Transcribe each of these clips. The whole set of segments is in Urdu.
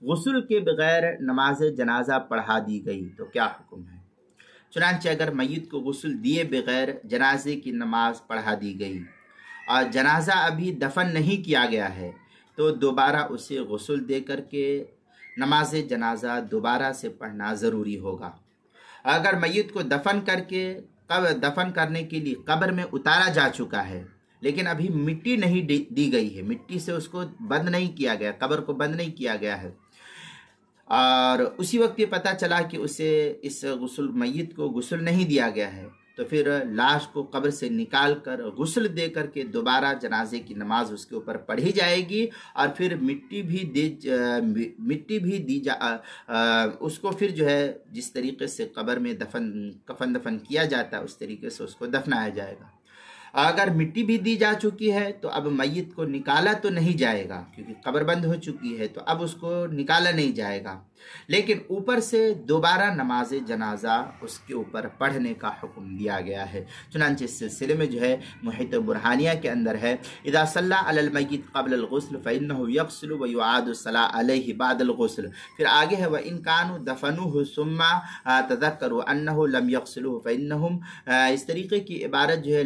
غسل کے بغیر نماز جنازہ پڑھا دی گئی تو کیا حکم ہے؟ چنانچہ اگر میت کو غسل دیے بغیر جنازے کی نماز پڑھا دی گئی اور جنازہ ابھی دفن نہیں کیا گیا ہے تو دوبارہ اسے غسل دے کر کے نماز جنازہ دوبارہ سے پڑھنا ضروری ہوگا۔ اگر میت کو دفن کرنے کے لیے قبر میں اتارا جا چکا ہے لیکن ابھی مٹی نہیں دی گئی ہے، مٹی سے اس کو بند نہیں کیا گیا، قبر کو بند نہیں کیا گیا ہے، اور اسی وقت یہ پتہ چلا کہ اسے اس میت کو غسل نہیں دیا گیا ہے، تو پھر لاش کو قبر سے نکال کر غسل دے کر کے دوبارہ جنازے کی نماز اس کے اوپر پڑھی جائے گی، اور پھر مٹی بھی دی اس کو پھر جو ہے جس طریقے سے قبر میں کفن دفن کیا جاتا ہے اس طریقے سے اس کو دفنایا جائے گا۔ اگر مٹی بھی دی جا چکی ہے تو اب میت کو نکالا تو نہیں جائے گا کیونکہ قبر بند ہو چکی ہے، تو اب اس کو نکالا نہیں جائے گا، لیکن اوپر سے دوبارہ نماز جنازہ اس کے اوپر پڑھنے کا حکم دیا گیا ہے۔ چنانچہ اس سلسلے میں جو ہے محیط برہانیہ کے اندر ہے اذا صلی علی المیت قبل الغسل فإنه یغسل ویعاد الصلاۃ علیہ بعد الغسل، پھر آگے ہے وإن كانوا دفنوه ثم تذکروا انه لم یغسلوه فإنهم، اس طریقے کی عبارت جو ہے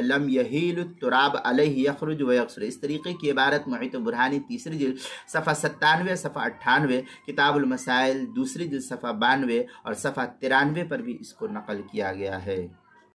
لم یحیل التراب علیہ یخرج ویغسل، اس طریقے کی عبارت محیط برہانی تیسری جلد صفحہ 97 صفحہ 98 کتاب المسائل دوسری جلد صفحہ 92 اور صفحہ 93 پر بھی اس کو نقل کیا گیا ہے۔